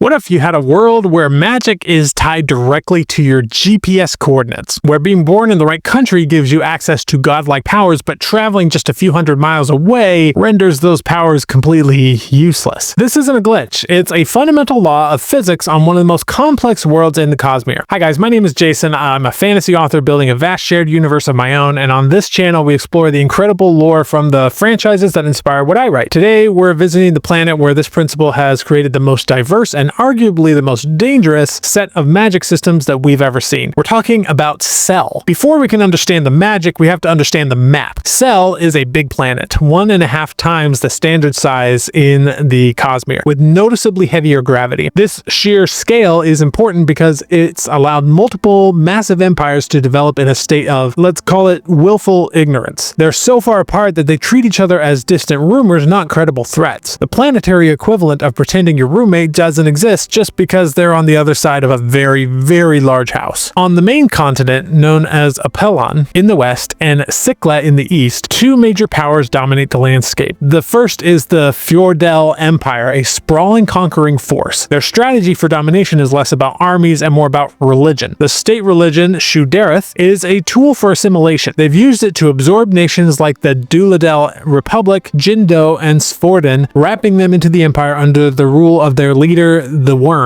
What if you had a world where magic is tied directly to your GPS coordinates, where being born in the right country gives you access to godlike powers, but traveling just a few hundred miles away renders those powers completely useless? This isn't a glitch. It's a fundamental law of physics on one of the most complex worlds in the Cosmere. Hi guys, my name is Jason. I'm a fantasy author building a vast shared universe of my own, and on this channel we explore the incredible lore from the franchises that inspire what I write. Today we're visiting the planet where this principle has created the most diverse and arguably the most dangerous set of magic systems that we've ever seen. We're talking about Cell. Before we can understand the magic, we have to understand the map. Cell is a big planet, 1.5 times the standard size in the Cosmere, with noticeably heavier gravity. This sheer scale is important because it's allowed multiple massive empires to develop in a state of, let's call it, willful ignorance. They're so far apart that they treat each other as distant rumors, not credible threats. The planetary equivalent of pretending your roommate doesn't exist just because they're on the other side of a very, very large house. On the main continent, known as Apelon in the west and Sikla in the east, two major powers dominate the landscape. The first is the Fjordell Empire, a sprawling conquering force. Their strategy for domination is less about armies and more about religion. The state religion, Shudereth, is a tool for assimilation. They've used it to absorb nations like the Duladel Republic, Jindo, and Svorden, wrapping them into the empire under the rule of their leader, the Wern.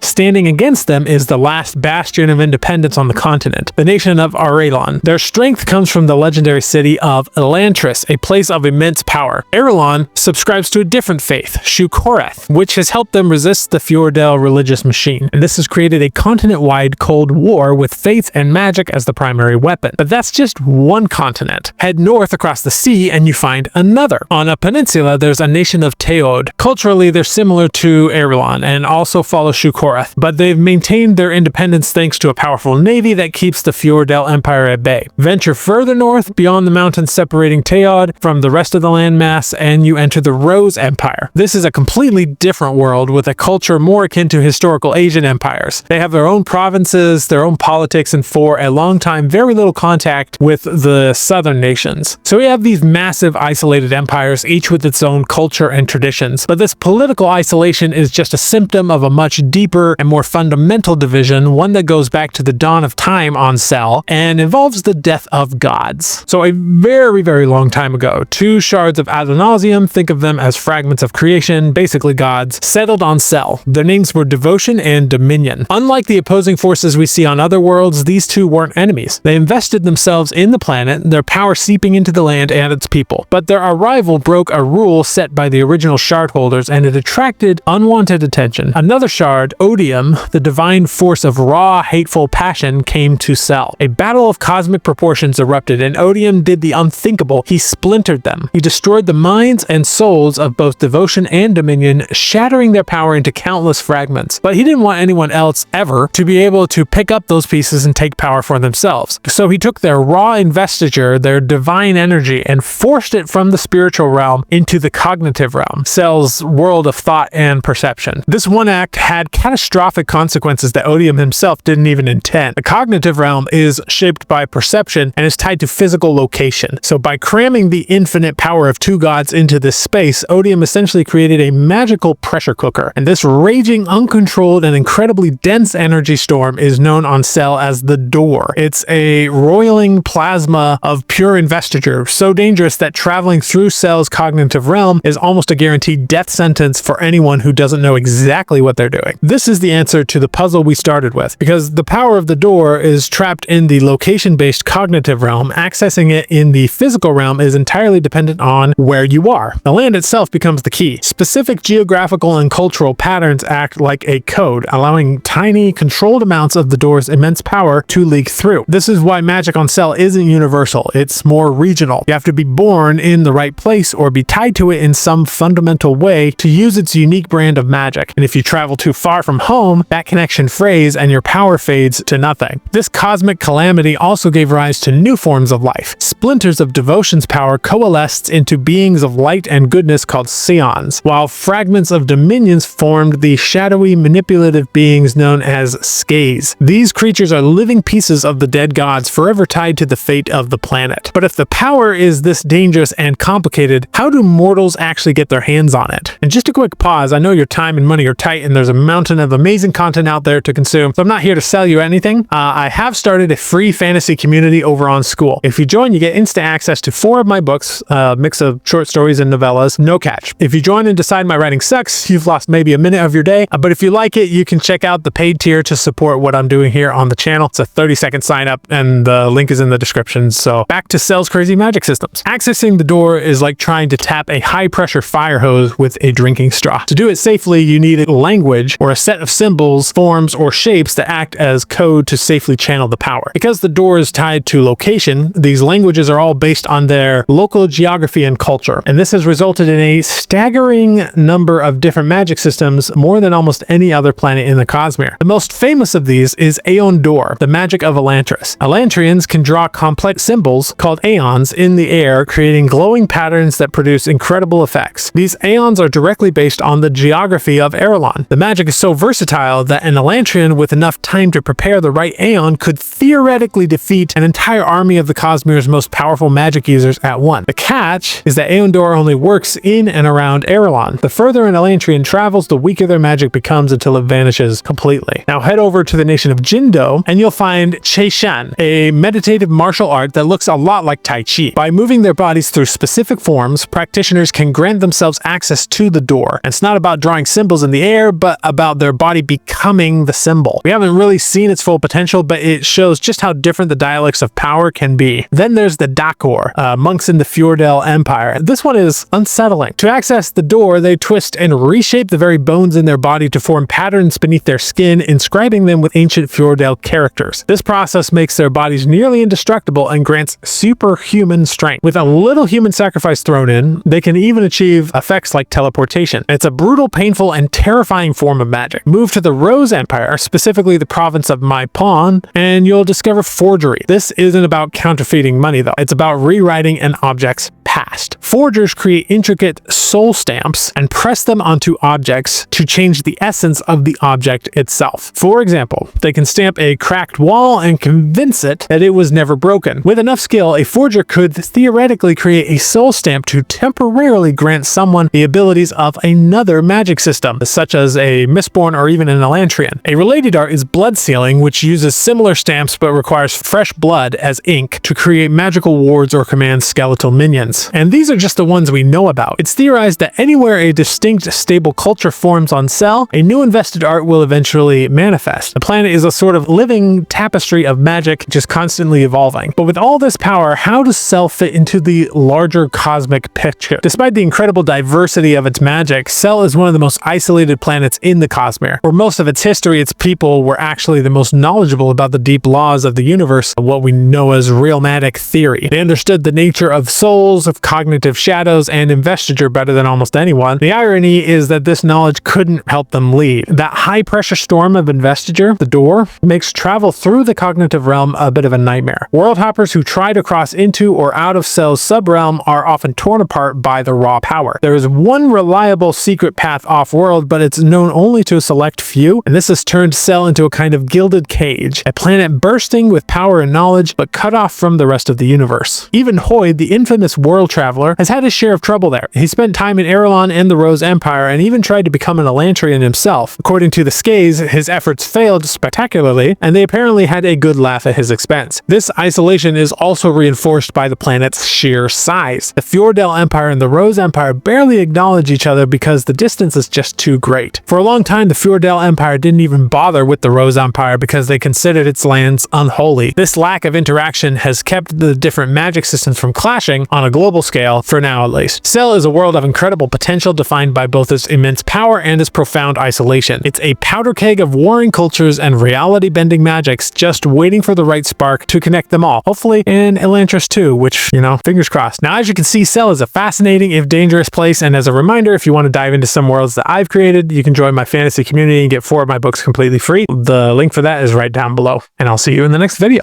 Standing against them is the last bastion of independence on the continent, the nation of Arelon. Their strength comes from the legendary city of Elantris, a place of immense power. Arelon subscribes to a different faith, Shukoreth, which has helped them resist the Fjordell religious machine, and this has created a continent-wide Cold War with faith and magic as the primary weapon. But that's just one continent. Head north across the sea and you find another. On a peninsula, there's a nation of Teod. Culturally, they're similar to Arelon and also follow Shukoreth, but they've maintained their independence thanks to a powerful navy that keeps the Fjordell Empire at bay. Venture further north, beyond the mountains separating Teod from the rest of the landmass, and you enter the Rose Empire. This is a completely different world with a culture more akin to historical Asian empires. They have their own provinces, their own politics, and for a long time, very little contact with the southern nations. So we have these massive isolated empires, each with its own culture and traditions. But this political isolation is just a symptom of a much deeper and more fundamental division, one that goes back to the dawn of time on Cell and involves the death of gods. So a very, very long time ago, two shards of Adonosium, think of them as fragments of creation, basically gods, settled on Cell. Their names were Devotion and Dominion. Unlike the opposing forces we see on other worlds, these two weren't enemies. They invested themselves in the planet, their power seeping into the land and its people. But their arrival broke a rule set by the original shard holders, and it attracted unwanted attention. Another shard, Odium, the divine force of raw, hateful passion, came to Cell. A battle of cosmic proportions erupted, and Odium did the unthinkable. He splintered them. He destroyed the minds and souls of both Devotion and Dominion, shattering their power into countless fragments. But he didn't want anyone else ever to be able to pick up those pieces and take power for themselves. So he took their raw investiture, their divine energy, and forced it from the spiritual realm into the cognitive realm, Cell's world of thought and perception. This one act had catastrophic consequences that Odium himself didn't even intend. The cognitive realm is shaped by perception and is tied to physical location. So by cramming the infinite power of two gods into this space, Odium essentially created a magical pressure cooker. And this raging, uncontrolled, and incredibly dense energy storm is known on Cell as the Door. It's a roiling plasma of pure investiture, so dangerous that traveling through Cell's cognitive realm is almost a guaranteed death sentence for anyone who doesn't know exactly what they're doing. This is the answer to the puzzle we started with, because the power of the Door is trapped in the location-based cognitive realm. Accessing it in the physical realm is entirely dependent on where you are. The land itself becomes the key. Specific geographical and cultural patterns act like a code, allowing tiny, controlled amounts of the Door's immense power to leak through. This is why magic on Cell isn't universal. It's more regional. You have to be born in the right place or be tied to it in some fundamental way to use its unique brand of magic. And if you travel too far from home, that connection frays and your power fades to nothing. This cosmic calamity also gave rise to new forms of life. Splinters of Devotion's power coalesced into beings of light and goodness called Scions, while fragments of Dominion's formed the shadowy, manipulative beings known as Skays. These creatures are living pieces of the dead gods forever tied to the fate of the planet. But if the power is this dangerous and complicated, how do mortals actually get their hands on it? And just a quick pause, I know your time and money are tight site, and there's a mountain of amazing content out there to consume. So I'm not here to sell you anything. I have started a free fantasy community over on School. If you join, you get instant access to 4 of my books, a mix of short stories and novellas, no catch. If you join and decide my writing sucks, you've lost maybe a minute of your day. But if you like it, you can check out the paid tier to support what I'm doing here on the channel. It's a 30-second sign up, and the link is in the description. So back to Cell's crazy magic systems. Accessing the door is like trying to tap a high-pressure fire hose with a drinking straw. To do it safely, you need a language or a set of symbols, forms, or shapes that act as code to safely channel the power. Because the door is tied to location, these languages are all based on their local geography and culture. And this has resulted in a staggering number of different magic systems, more than almost any other planet in the Cosmere. The most famous of these is Aeon Door, the magic of Elantris. Elantrians can draw complex symbols called aeons in the air, creating glowing patterns that produce incredible effects. These aeons are directly based on the geography of Erelon. The magic is so versatile that an Elantrian with enough time to prepare the right aeon could theoretically defeat an entire army of the Cosmere's most powerful magic users at once. The catch is that Aeon Door only works in and around Erelon. The further an Elantrian travels, the weaker their magic becomes until it vanishes completely. Now head over to the nation of Jindo, and you'll find Cheishan, a meditative martial art that looks a lot like Tai Chi. By moving their bodies through specific forms, practitioners can grant themselves access to the door. And it's not about drawing symbols in the air, but about their body becoming the symbol. We haven't really seen its full potential, but it shows just how different the dialects of power can be. Then there's the Dakor, monks in the Fjordell Empire. This one is unsettling. To access the door, they twist and reshape the very bones in their body to form patterns beneath their skin, inscribing them with ancient Fjordell characters. This process makes their bodies nearly indestructible and grants superhuman strength. With a little human sacrifice thrown in, they can even achieve effects like teleportation. It's a brutal, painful, and terrifying form of magic. Move to the Rose Empire, specifically the province of Mai Pawn, and you'll discover forgery. This isn't about counterfeiting money, though. It's about rewriting an object's past. Forgers create intricate soul stamps and press them onto objects to change the essence of the object itself. For example, they can stamp a cracked wall and convince it that it was never broken. With enough skill, a forger could theoretically create a soul stamp to temporarily grant someone the abilities of another magic system, such as a Mistborn or even an Elantrian. A related art is blood sealing, which uses similar stamps but requires fresh blood as ink to create magical wards or command skeletal minions. And these are just the ones we know about. It's theorized that anywhere a distinct, stable culture forms on Cell, a new invested art will eventually manifest. The planet is a sort of living tapestry of magic, just constantly evolving. But with all this power, how does Cell fit into the larger cosmic picture? Despite the incredible diversity of its magic, Cell is one of the most isolated planets in the Cosmere. For most of its history, its people were actually the most knowledgeable about the deep laws of the universe, what we know as realmatic theory. They understood the nature of souls, of cognitive shadows, and investiture better than almost anyone. The irony is that this knowledge couldn't help them lead. That high-pressure storm of investiture, the door, makes travel through the cognitive realm a bit of a nightmare. World hoppers who try to cross into or out of Cell's subrealm are often torn apart by the raw power. There is one reliable secret path off-world, but it's known only to a select few, and this has turned Cell into a kind of gilded cage, a planet bursting with power and knowledge, but cut off from the rest of the universe. Even Hoyd, the infamous world traveler, has had his share of trouble there. He spent time in Erelon and the Rose Empire, and even tried to become an Elantrian himself. According to the Skays, his efforts failed spectacularly, and they apparently had a good laugh at his expense. This isolation is also reinforced by the planet's sheer size. The Fjordell Empire and the Rose Empire barely acknowledge each other because the distance is just too great. For a long time, the Fjordell Empire didn't even bother with the Rose Empire because they considered its lands unholy. This lack of interaction has kept the different magic systems from clashing on a global scale, for now at least. Cell is a world of incredible potential defined by both its immense power and its profound isolation. It's a powder keg of warring cultures and reality-bending magics, just waiting for the right spark to connect them all. Hopefully in Elantris too, which, fingers crossed. Now, as you can see, Cell is a fascinating, if dangerous place, and as a reminder, if you want to dive into some worlds that I've created, you can join my fantasy community and get 4 of my books completely free. The link for that is right down below, and I'll see you in the next video.